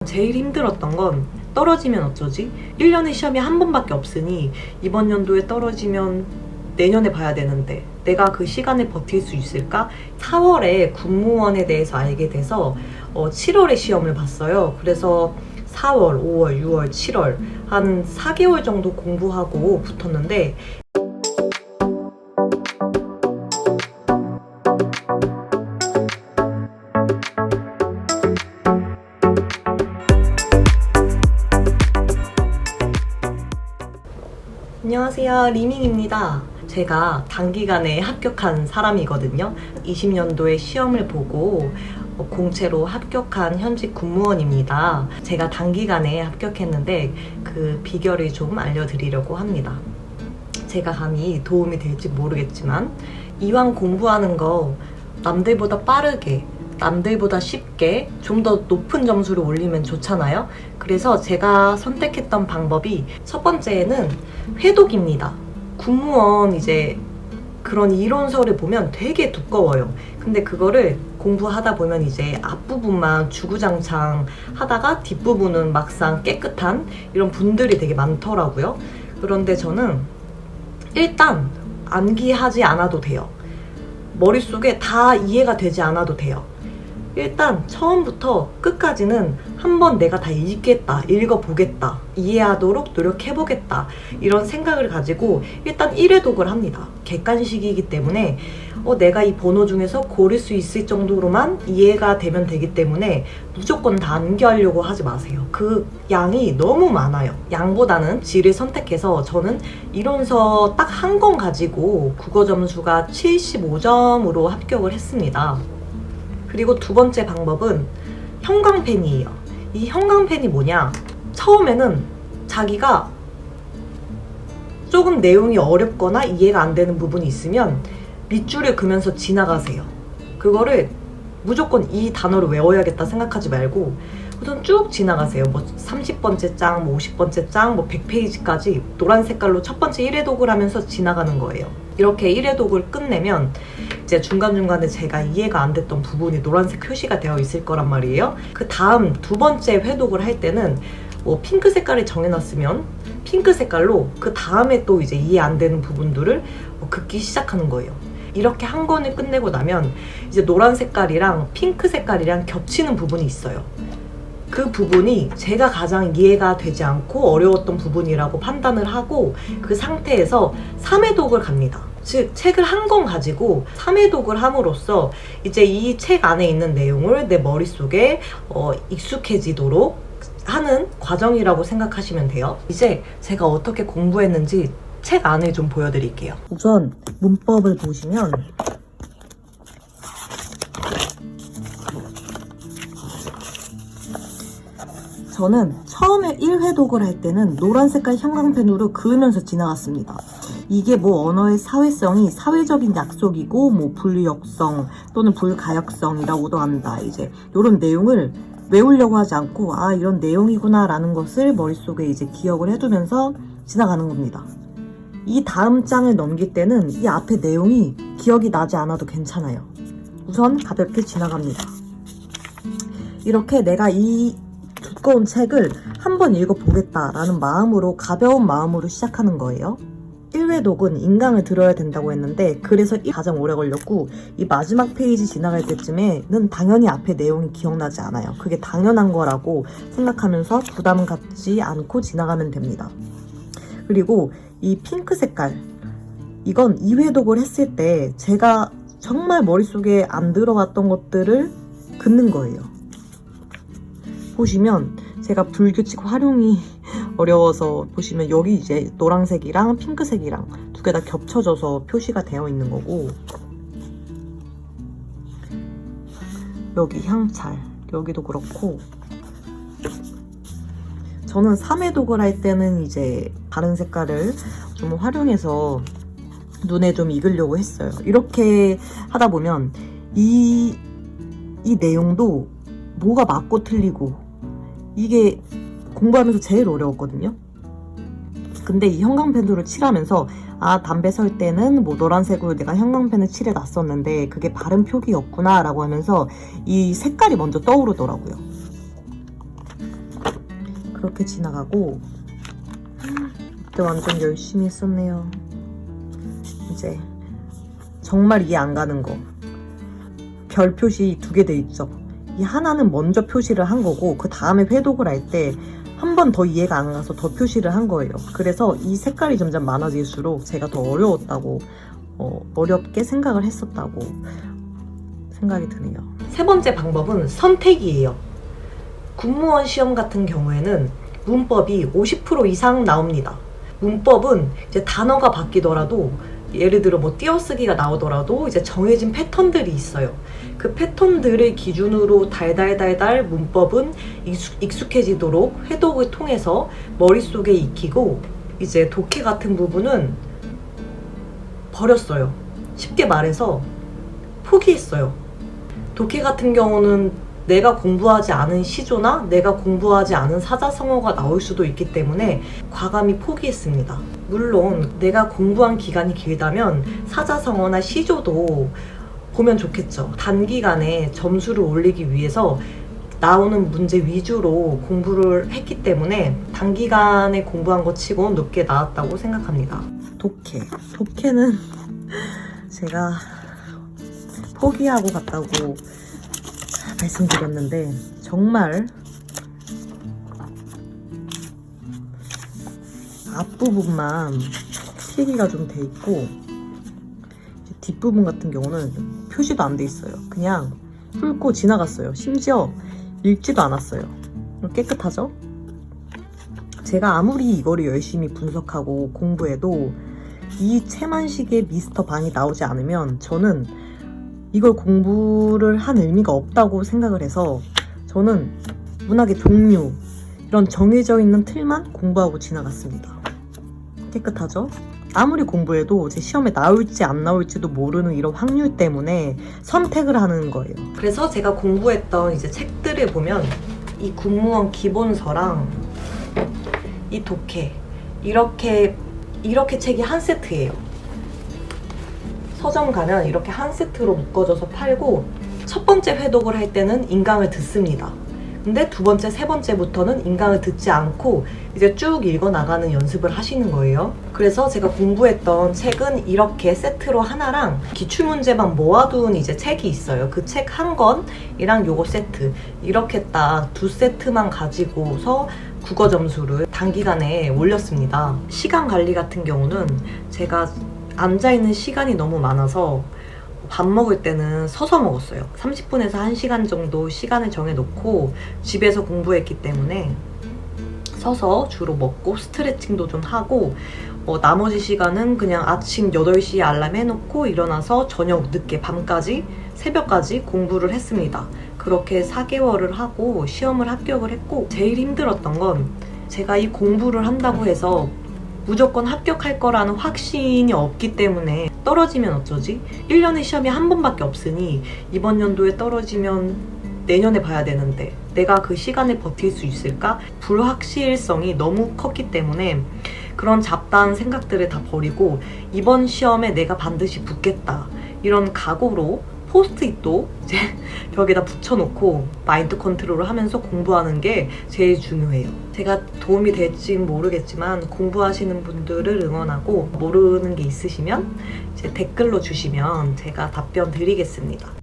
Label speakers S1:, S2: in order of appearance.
S1: 제일 힘들었던 건 떨어지면 어쩌지? 1년에 시험이 한 번밖에 없으니 이번 연도에 떨어지면 내년에 봐야 되는데 내가 그 시간을 버틸 수 있을까? 4월에 군무원에 대해서 알게 돼서 7월에 시험을 봤어요. 그래서 4월, 5월, 6월, 7월 한 4개월 정도 공부하고 붙었는데 안녕하세요, 리밍입니다. 제가 단기간에 합격한 사람이거든요. 20년도에 시험을 보고 공채로 합격한 현직 군무원입니다. 제가 단기간에 합격했는데 그 비결을 좀 알려드리려고 합니다. 제가 감히 도움이 될지 모르겠지만 이왕 공부하는 거 남들보다 빠르게 남들보다 쉽게 좀 더 높은 점수를 올리면 좋잖아요. 그래서 제가 선택했던 방법이 첫 번째는 회독입니다. 군무원 이제 그런 이론서를 보면 되게 두꺼워요. 근데 그거를 공부하다 보면 이제 앞부분만 주구장창 하다가 뒷부분은 막상 깨끗한 이런 분들이 되게 많더라고요. 그런데 저는 일단 암기하지 않아도 돼요. 머릿속에 다 이해가 되지 않아도 돼요. 일단 처음부터 끝까지는 한번 내가 다 읽어보겠다, 이해하도록 노력해보겠다 이런 생각을 가지고 일단 1회독을 합니다. 객관식이기 때문에 내가 이 번호 중에서 고를 수 있을 정도로만 이해가 되면 되기 때문에 무조건 다 암기하려고 하지 마세요. 그 양이 너무 많아요. 양보다는 질을 선택해서 저는 이론서 딱 한 권 가지고 국어 점수가 75점으로 합격을 했습니다. 그리고 두 번째 방법은 형광펜이에요. 이 형광펜이 뭐냐? 처음에는 자기가 조금 내용이 어렵거나 이해가 안 되는 부분이 있으면 밑줄을 그으면서 지나가세요. 그거를 무조건 이 단어를 외워야겠다 생각하지 말고 우선 쭉 지나가세요. 뭐 30번째 장, 뭐 50번째 장, 뭐 100페이지까지 노란 색깔로 첫 번째 1회독을 하면서 지나가는 거예요. 이렇게 1회독을 끝내면 이제 중간중간에 제가 이해가 안 됐던 부분이 노란색 표시가 되어 있을 거란 말이에요. 그 다음 두 번째 회독을 할 때는 뭐 핑크 색깔을 정해놨으면 핑크 색깔로 그 다음에 또 이제 이해 안 되는 부분들을 긋기 시작하는 거예요. 이렇게 한 권을 끝내고 나면 이제 노란 색깔이랑 핑크 색깔이랑 겹치는 부분이 있어요. 그 부분이 제가 가장 이해가 되지 않고 어려웠던 부분이라고 판단을 하고 그 상태에서 3회독을 갑니다. 즉 책을 한 권 가지고 3회독을 함으로써 이제 이 책 안에 있는 내용을 내 머릿속에 익숙해지도록 하는 과정이라고 생각하시면 돼요. 이제 제가 어떻게 공부했는지 책 안을 좀 보여드릴게요. 우선 문법을 보시면 저는 처음에 1회독을 할 때는 노란 색깔 형광펜으로 그으면서 지나갔습니다. 이게 뭐 언어의 사회성이 사회적인 약속이고 뭐 불역성 또는 불가역성이라고도 한다. 이제 이런 내용을 외우려고 하지 않고 이런 내용이구나 라는 것을 머릿속에 이제 기억을 해두면서 지나가는 겁니다. 이 다음 장을 넘길 때는 이 앞에 내용이 기억이 나지 않아도 괜찮아요. 우선 가볍게 지나갑니다. 이렇게 내가 이 두꺼운 책을 한번 읽어보겠다라는 마음으로 가벼운 마음으로 시작하는 거예요. 1회독은 인강을 들어야 된다고 했는데 그래서 가장 오래 걸렸고 이 마지막 페이지 지나갈 때쯤에는 당연히 앞에 내용이 기억나지 않아요. 그게 당연한 거라고 생각하면서 부담 갖지 않고 지나가면 됩니다. 그리고 이 핑크 색깔 이건 2회독을 했을 때 제가 정말 머릿속에 안 들어왔던 것들을 긋는 거예요. 보시면 제가 불규칙 활용이 어려워서 보시면 여기 이제 노란색이랑 핑크색이랑 두 개 다 겹쳐져서 표시가 되어 있는 거고 여기 향찰 여기도 그렇고 저는 3회독을 할 때는 이제 다른 색깔을 좀 활용해서 눈에 좀 익으려고 했어요. 이렇게 하다 보면 이 내용도 뭐가 맞고 틀리고 이게 공부하면서 제일 어려웠거든요. 근데 이 형광펜으로 칠하면서 담배 설 때는 뭐 노란색으로 내가 형광펜을 칠해놨었는데 그게 바른 표기였구나 라고 하면서 이 색깔이 먼저 떠오르더라고요. 그렇게 지나가고 그때 완전 열심히 했었네요. 이제 정말 이해 안 가는 거, 별 표시 2개 돼 있죠. 이 하나는 먼저 표시를 한 거고 그 다음에 회독을 할 때 한 번 더 이해가 안 가서 더 표시를 한 거예요. 그래서 이 색깔이 점점 많아질수록 제가 더 어려웠다고, 어렵게 생각을 했었다고 생각이 드네요. 세 번째 방법은 선택이에요. 군무원 시험 같은 경우에는 문법이 50% 이상 나옵니다. 문법은 이제 단어가 바뀌더라도, 예를 들어 뭐 띄어쓰기가 나오더라도 이제 정해진 패턴들이 있어요. 그 패턴들을 기준으로 달달달달 문법은 익숙해지도록 회독을 통해서 머릿속에 익히고, 이제 독해 같은 부분은 버렸어요. 쉽게 말해서 포기했어요. 독해 같은 경우는 내가 공부하지 않은 시조나 내가 공부하지 않은 사자성어가 나올 수도 있기 때문에 과감히 포기했습니다. 물론 내가 공부한 기간이 길다면 사자성어나 시조도 보면 좋겠죠. 단기간에 점수를 올리기 위해서 나오는 문제 위주로 공부를 했기 때문에 단기간에 공부한 것 치고 높게 나왔다고 생각합니다. 독해는 제가 포기하고 갔다고 말씀드렸는데 정말 앞부분만 필기가 좀 돼 있고 뒷부분 같은 경우는 표시도 안 돼 있어요. 그냥 훑고 지나갔어요. 심지어 읽지도 않았어요. 깨끗하죠? 제가 아무리 이거를 열심히 분석하고 공부해도 이 채만식의 미스터 방이 나오지 않으면 저는 이걸 공부를 한 의미가 없다고 생각을 해서 저는 문학의 종류, 이런 정해져 있는 틀만 공부하고 지나갔습니다. 깨끗하죠? 아무리 공부해도 제 시험에 나올지 안 나올지도 모르는 이런 확률 때문에 선택을 하는 거예요. 그래서 제가 공부했던 이제 책들을 보면 이 군무원 기본서랑 이 독해, 이렇게 책이 한 세트예요. 서점 가면 이렇게 한 세트로 묶어져서 팔고, 첫 번째 회독을 할 때는 인강을 듣습니다. 근데 두 번째, 세 번째부터는 인강을 듣지 않고 이제 쭉 읽어나가는 연습을 하시는 거예요. 그래서 제가 공부했던 책은 이렇게 세트로 하나랑 기출문제만 모아둔 이제 책이 있어요. 그 책 한 권이랑 요거 세트, 이렇게 딱 두 세트만 가지고서 국어 점수를 단기간에 올렸습니다. 시간 관리 같은 경우는 제가 앉아있는 시간이 너무 많아서 밥 먹을 때는 서서 먹었어요. 30분에서 1시간 정도 시간을 정해놓고 집에서 공부했기 때문에 서서 주로 먹고 스트레칭도 좀 하고, 나머지 시간은 그냥 아침 8시에 알람 해놓고 일어나서 저녁 늦게 밤까지, 새벽까지 공부를 했습니다. 그렇게 4개월을 하고 시험을 합격을 했고, 제일 힘들었던 건 제가 이 공부를 한다고 해서 무조건 합격할 거라는 확신이 없기 때문에 떨어지면 어쩌지? 1년에 시험이 한 번밖에 없으니 이번 연도에 떨어지면 내년에 봐야 되는데 내가 그 시간을 버틸 수 있을까? 불확실성이 너무 컸기 때문에 그런 잡다한 생각들을 다 버리고 이번 시험에 내가 반드시 붙겠다, 이런 각오로 포스트잇도 이제 벽에다 붙여놓고 마인드 컨트롤을 하면서 공부하는 게 제일 중요해요. 제가 도움이 될지는 모르겠지만 공부하시는 분들을 응원하고, 모르는 게 있으시면 이제 댓글로 주시면 제가 답변 드리겠습니다.